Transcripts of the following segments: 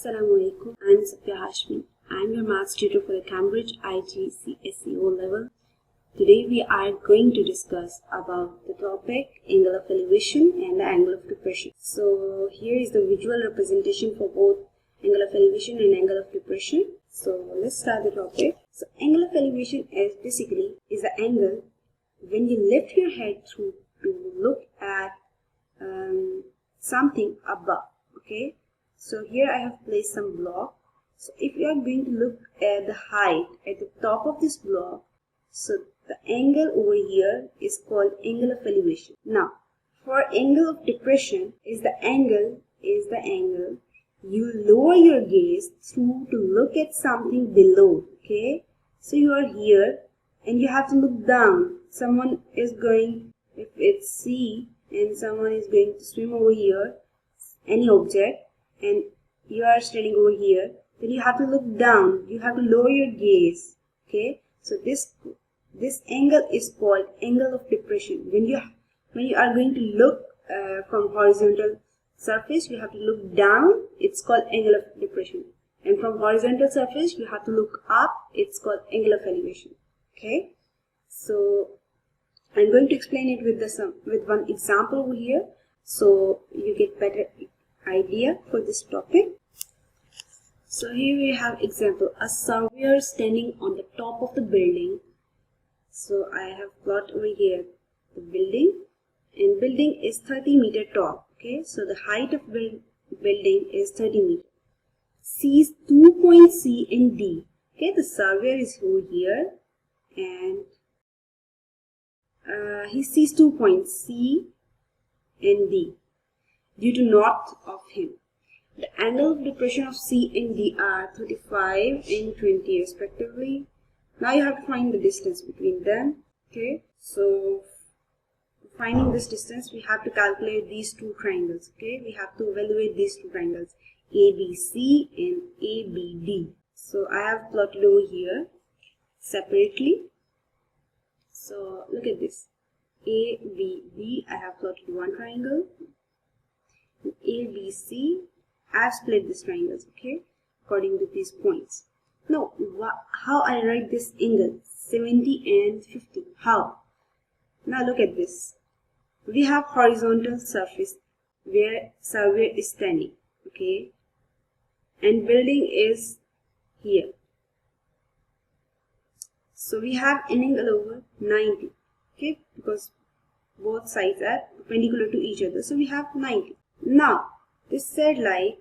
Assalamualaikum. I'm Hashmi. I'm your maths tutor for the Cambridge IGCSE O level. Today we are going to discuss about the topic angle of elevation and the angle of depression. So here is the visual representation for both angle of elevation and angle of depression. So let's start the topic. So angle of elevation is basically the angle when you lift your head through to look at something above. Okay. So here I have placed some block. So if you are going to look at the height at the top of this block, so the angle over here is called angle of elevation. Now, for angle of depression is the angle you lower your gaze through to look at something below. Okay, so you are here and you have to look down. Someone is going, if it's sea and someone is going to swim over here, any object, and you are standing over here, then you have to look down, you have to lower your gaze. Okay, so this angle is called angle of depression. When you are going to look from horizontal surface, you have to look down, it's called angle of depression, and from horizontal surface you have to look up, it's called angle of elevation. Okay, so I'm going to explain it with one example over here, so you get better idea for this topic. So here we have example, a surveyor standing on the top of the building. So I have plot over here the building, and building is 30 meter tall. Okay, so the height of building is 30 meter. Sees 2 points C and D. Okay, the surveyor is over here and he sees 2 points C and D due to north of him. The angle of depression of C and D are 35 and 20 respectively. Now you have to find the distance between them. Okay, so finding this distance, we have to calculate these two triangles. Okay, we have to evaluate these two triangles, ABC and ABD. So I have plotted over here separately. So look at this, ABD, I have plotted one triangle. ABC, I have split these triangles, okay, according to these points. Now, how I write this angle, 70 and 50, how? Now look at this. We have horizontal surface where surveyor is standing, okay, and building is here. So we have an angle over 90, okay, because both sides are perpendicular to each other, so we have 90. Now, this said like,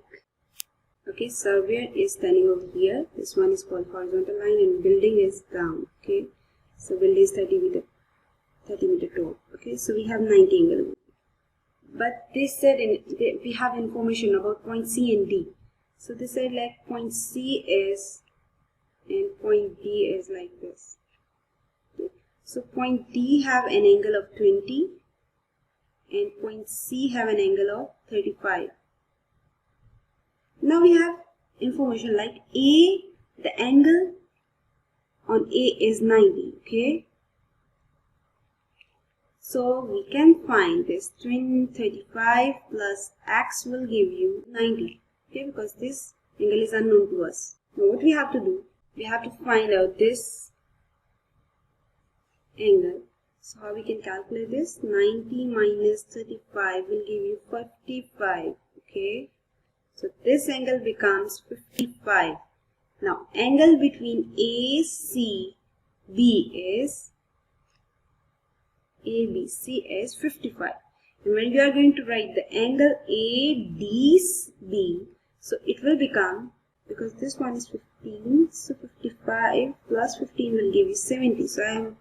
okay, surveyor is standing over here. This one is called horizontal line and building is down. Okay, so building is 30 meter tall. Okay, so we have 90 angle. But they said we have information about point C and D. So they said like point C is and point D is like this. Okay. So point D have an angle of 20. And point C have an angle of 35. Now we have information like A, the angle on A is 90, okay. So we can find this 35 plus X will give you 90, okay, because this angle is unknown to us. Now what we have to do, we have to find out this angle. So how we can calculate this? 90 minus 35 will give you 55. Okay. So this angle becomes 55. Now angle between ABC is 55. And when you are going to write the angle ADB, so it will become, because this one is 15, so 55 plus 15 will give you 70. So I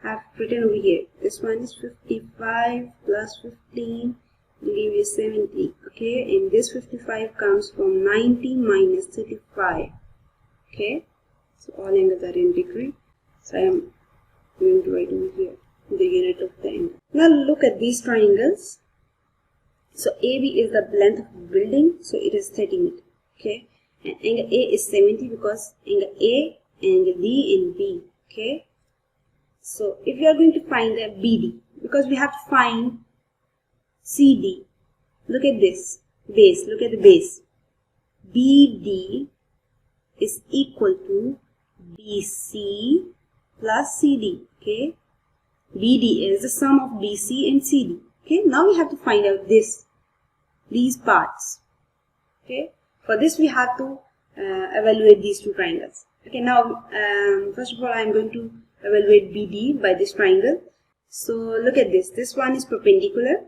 have written over here, this one is 55 plus 15 will give you 70. Okay, and this 55 comes from 90 minus 35. Okay, so all angles are in degree. So I am going to write over here the unit of the angle. Now look at these triangles. So AB is the length of the building, so it is 30 meters. Okay, and angle A is 70 because angle A, angle D and B. Okay. So if you are going to find the BD, because we have to find CD, look at this base, look at the base. BD is equal to BC plus CD. Okay, BD is the sum of BC and CD. Okay, now we have to find out these parts. Okay, for this we have to evaluate these two triangles. Okay, now first of all I am going to evaluate BD by this triangle. So look at this. This one is perpendicular,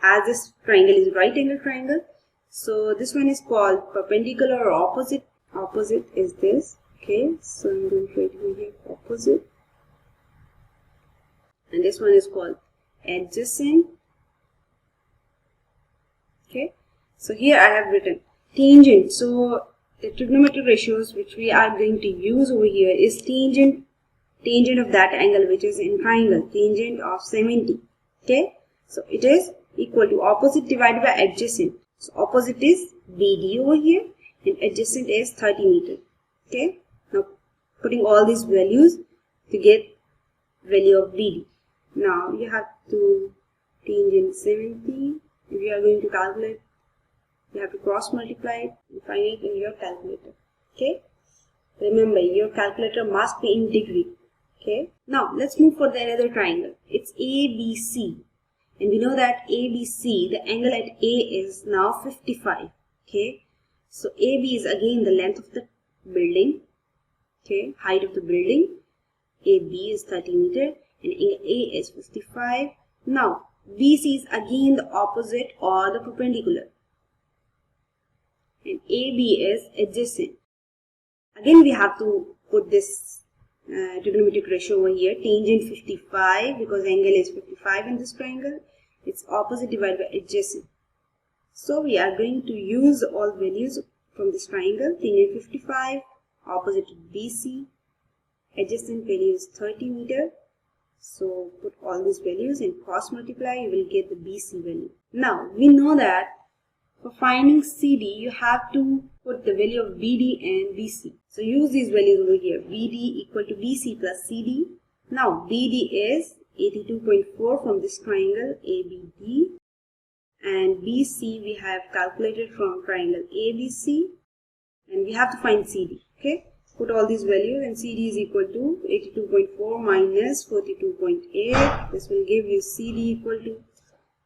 as this triangle is right angle triangle. So this one is called perpendicular or opposite. Opposite is this. Okay, so I'm going to write here opposite. And this one is called adjacent. Okay, so here I have written tangent. So the trigonometric ratios which we are going to use over here is tangent of that angle which is in triangle, tangent of 70. Okay, so it is equal to opposite divided by adjacent. So opposite is BD over here and adjacent is 30 meter. Okay, now putting all these values to get value of BD. Now you have to tangent 70. If you are going to calculate, you have to cross multiply it and find it in your calculator. Okay, remember your calculator must be in degree. Okay, now let's move for the another triangle. It's ABC, and we know that ABC, the angle at A is now 55. Okay, so AB is again the length of the building. Okay, height of the building. AB is 30 meter and A is 55. Now BC is again the opposite or the perpendicular, and AB is adjacent. Again we have to put this trigonometric ratio over here, tangent 55, because angle is 55 in this triangle. It's opposite divided by adjacent. So we are going to use all values from this triangle. Tangent 55, opposite to BC, adjacent value is 30 meter. So put all these values and cross multiply, you will get the BC value. Now we know that for finding CD, you have to put the value of BD and BC. So use these values over here. BD equal to BC plus CD. Now BD is 82.4 from this triangle ABD. And BC we have calculated from triangle ABC. And we have to find CD. Okay. Put all these values and CD is equal to 82.4 minus 42.8. This will give you CD equal to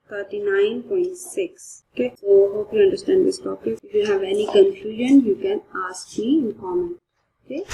39.6. Okay, so hope you understand this topic. If you have any confusion, you can ask me in comment. Okay.